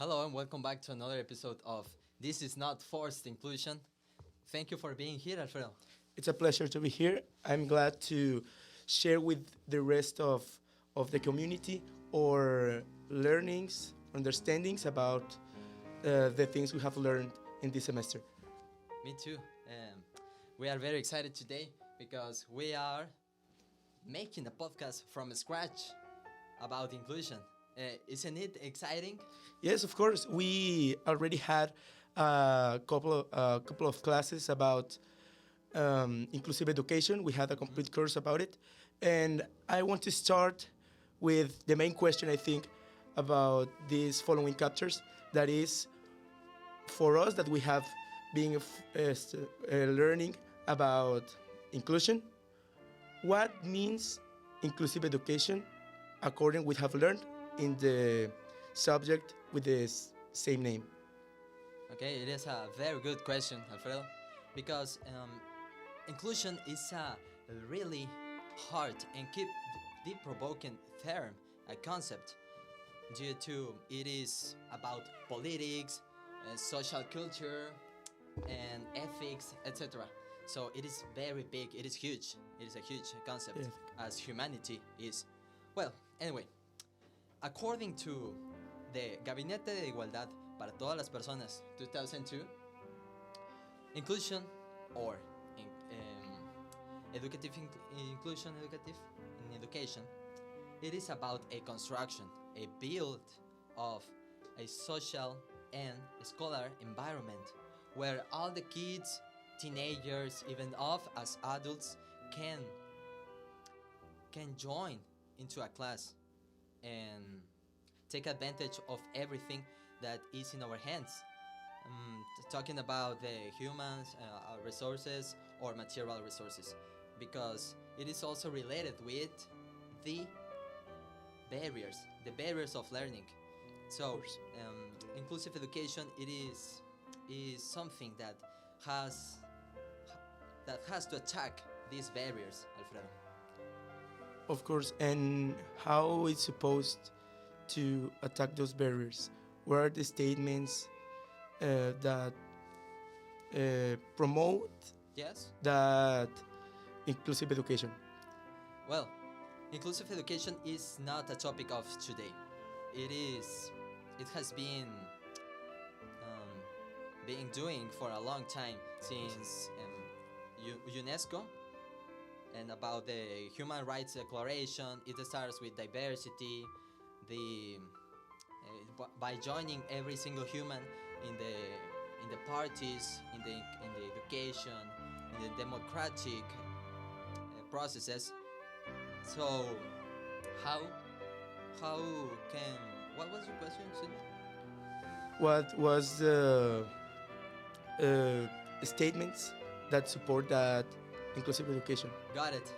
Hello and welcome back to another episode of This Is Not Forced Inclusion. Thank you for being here, Alfredo. It's a pleasure to be here. I'm glad to share with the rest of the community our learnings, understandings about the things we have learned in this semester. Me too. We are very excited today because we are making a podcast from scratch about inclusion. Isn't it exciting? Yes, of course. We already had a couple of classes about inclusive education. We had a complete course about it. And I want to start with the main question, I think, about these following chapters. That is, for us that we have been learning about inclusion, what means inclusive education according we have learned in the subject with the same name? Okay, it is a very good question, Alfredo, because inclusion is a really hard and deep provoking term, a concept, due to it is about politics, social culture, and ethics, etc. So it is very big, it is huge, it is a huge concept, Yes. as humanity is. Well, anyway, according to the Gabinete de Igualdad para todas las personas 2002, inclusion or inclusion in education, it is about a construction, a build of a social and scholar environment where all the kids, teenagers, even of as adults can join into a class and take advantage of everything that is in our hands. Talking about the humans, resources or material resources, because it is also related with the barriers of learning. So, inclusive education, it is something that has to attack these barriers, Alfredo. Of course, and how it's supposed to attack those barriers? What are the statements that promote Yes. that inclusive education? Well, inclusive education is not a topic of today. It has been doing for a long time since UNESCO, and about the Human Rights Declaration. It starts with diversity, by joining every single human in the parties, in the education, in the democratic processes. So how can, what was your question, Sidney? What was the statements that support that inclusive education? Got it.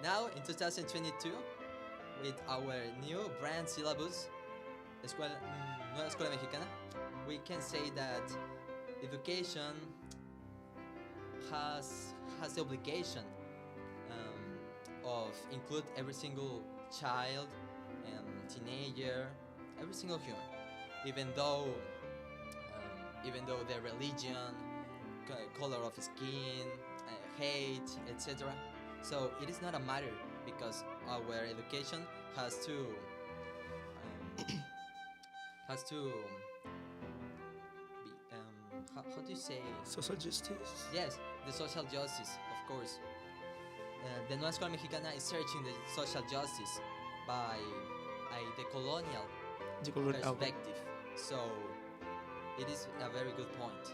Now in 2022, with our new brand syllabus, Nueva Escuela Mexicana, we can say that education has the obligation of include every single child and teenager, every single human, even though their religion, color of skin, hate, etc. So it is not a matter, because our education has to be, how do you say? Social justice? Yes, the social justice, of course. The Nueva Escuela Mexicana is searching the social justice by the colonial perspective. So it is a very good point.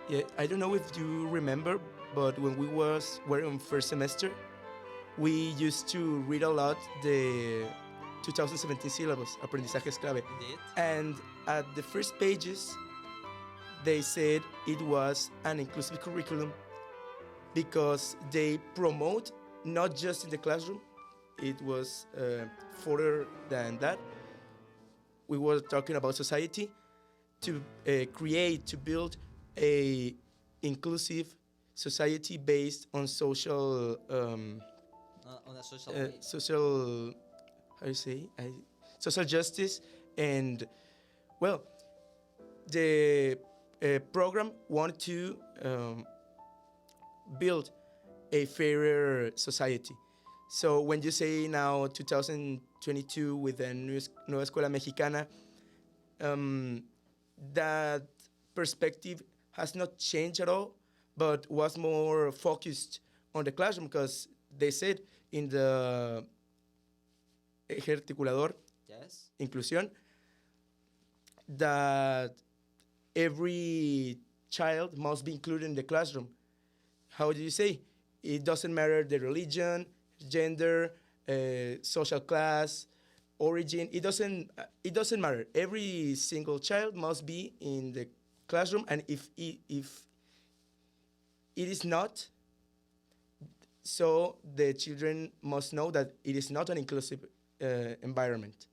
Yeah, I don't know if you remember, but when we were in first semester, we used to read a lot the 2017 syllabus, Aprendizajes Clave. Indeed. And at the first pages, they said it was an inclusive curriculum because they promote not just in the classroom, it was further than that. We were talking about society to build a inclusive society based on social On a social way. social, how do you say, social justice. And well, the program wanted to build a fairer society. So when you say now 2022 with the Nueva Escuela Mexicana, um, that perspective has not changed at all, but was more focused on the classroom because they said in the eje articulador Yes. inclusión that every child must be included in the classroom. How do you say? It doesn't matter the religion, gender, social class, origin. It doesn't matter. Every single child must be in the classroom, and if it is not, so the children must know that it is not an inclusive environment.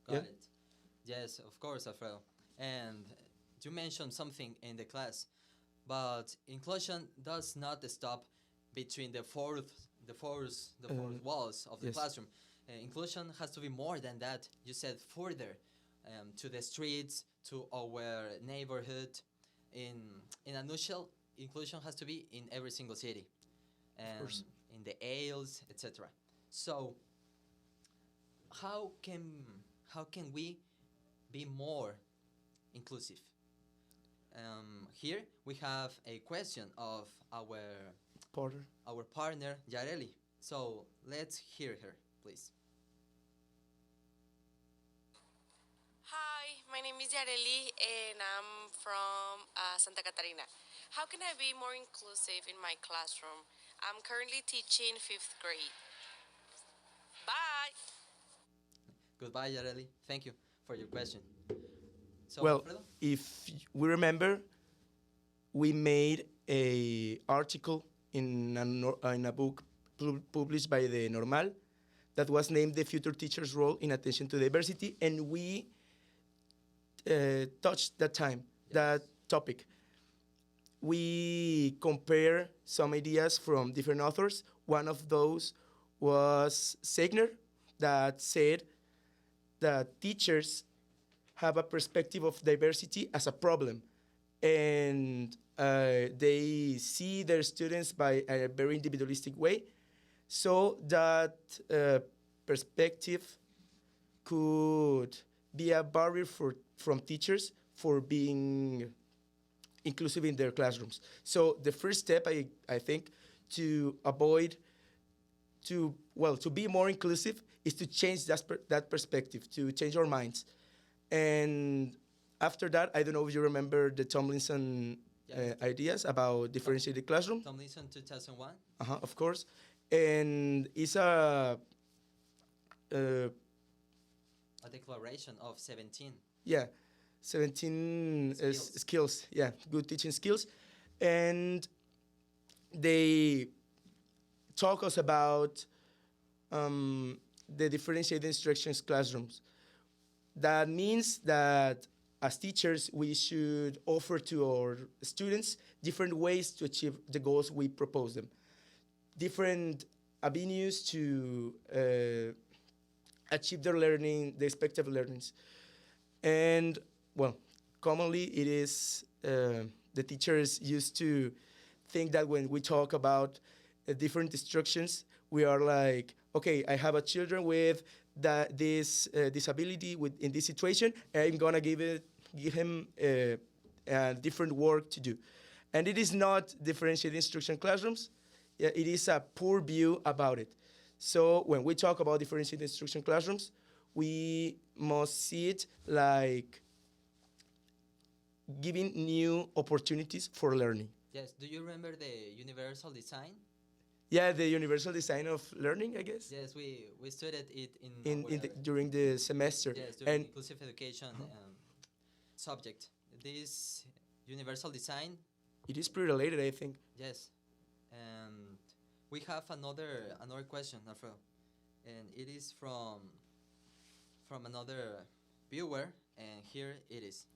Got Yeah. it. Yes, of course, Alfredo. And you mentioned something in the class, but inclusion does not stop between the fourth walls of the Yes. classroom. Inclusion has to be more than that. You said further, to the streets, to our neighborhood. In a nutshell, inclusion has to be in every single city, and course. in the aisles, etc. So how can how can we be more inclusive? Here we have a question of Porter. our partner Yareli. So let's hear her, please. Hi, my name is Yareli and I'm from Santa Catarina. How can I be more inclusive in my classroom? I'm currently teaching fifth grade. Bye! Goodbye, Yareli. Thank you for your question. So, Well, Alfredo? if we remember, we made a article in a book published by the Normal that was named "The Future Teacher's Role in Attention to Diversity," and we touched that topic. We compare some ideas from different authors. One of those was Segner, that said that teachers have a perspective of diversity as a problem, and they see their students by a very individualistic way. So that perspective could be a barrier from teachers for being inclusive in their classrooms. So the first step, I think, to avoid to be more inclusive is to change that perspective, to change our minds. And after that, I don't know if you remember the Tomlinson ideas about differentiated classroom. Tomlinson 2001. Of course. And it's a A declaration of 17. yeah, 17 Skills. skills. Yeah, good teaching skills. And they talk us about the differentiated instructions classrooms. That means that as teachers, we should offer to our students different ways to achieve the goals we propose them, different avenues to achieve their learning, the expected learnings. And, well, commonly it is the teachers used to think that when we talk about different instructions, we are like, okay, I have a children with this disability in this situation, and I'm gonna give him a different work to do. And it is not differentiated instruction classrooms. Yeah, it is a poor view about it. So when we talk about differentiated instruction classrooms, we must see it like giving new opportunities for learning. Yes. Do you remember the universal design? Yeah, the universal design of learning, I guess. Yes, we studied it in During the semester. yes, during And inclusive education subject. This universal design. it is pretty related, I think. Yes, and we have another question, Alfredo, and it is from another viewer, and here it is.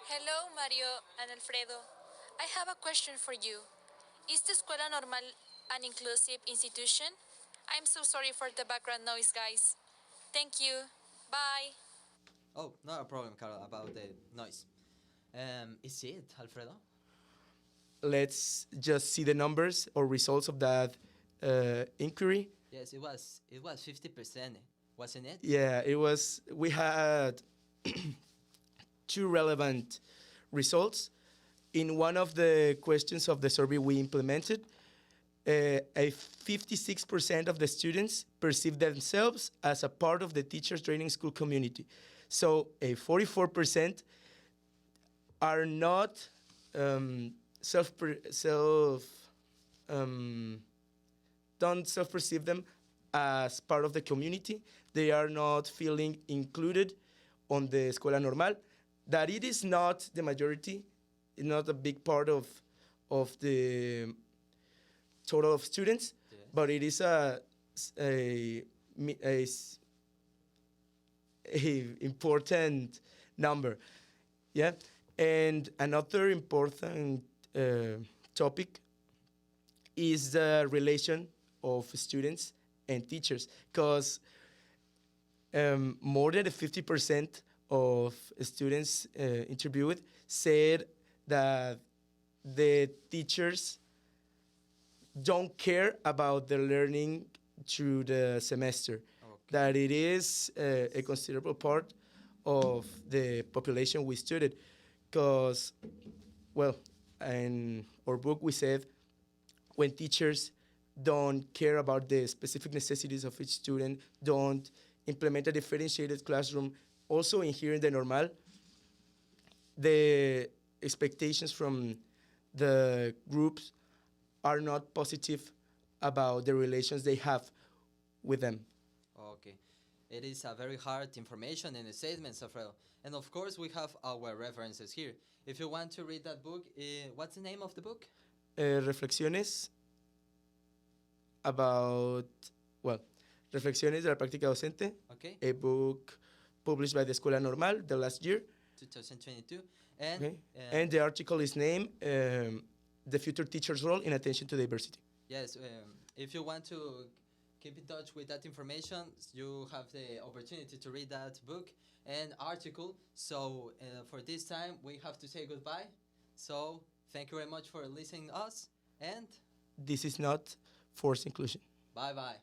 Hello, Mario and Alfredo. I have a question for you. Is the Escuela Normal an inclusive institution? I'm so sorry for the background noise, guys. Thank you. Bye. Oh, not a problem, Carol, about the noise. Is it, Alfredo? Let's just see the numbers or results of that inquiry. Yes, it was. It was 50%, wasn't it? Yeah, it was. We had two relevant results. In one of the questions of the survey we implemented, a 56% of the students perceive themselves as a part of the teachers training school community. So a 44% are not self don't self perceive them as part of the community. They are not feeling included on the Escuela Normal. That it is not the majority, it's not a big part of the total of students, Yes. but it is a important number. Yeah, and another important topic is the relation of students and teachers, because more than 50% of students interviewed said that the teachers don't care about the learning through the semester. Okay. That it is a considerable part of the population we studied, because, well, in our book we said when teachers don't care about the specific necessities of each student, don't implement a differentiated classroom, also in here in the Normal, the expectations from the groups are not positive about the relations they have with them. Okay. It is a very hard information in the statements, Alfredo. And of course, we have our references here. If you want to read that book, what's the name of the book? Reflexiones about, well, Reflexiones de la Práctica Docente, Okay. a book published by the Escuela Normal the last year. 2022. And Okay. And the article is named The Future Teacher's Role in Attention to Diversity. yes, if you want to keep in touch with that information, you have the opportunity to read that book and article. So for this time, we have to say goodbye. So thank you very much for listening to us, and This is not forced inclusion. bye-bye.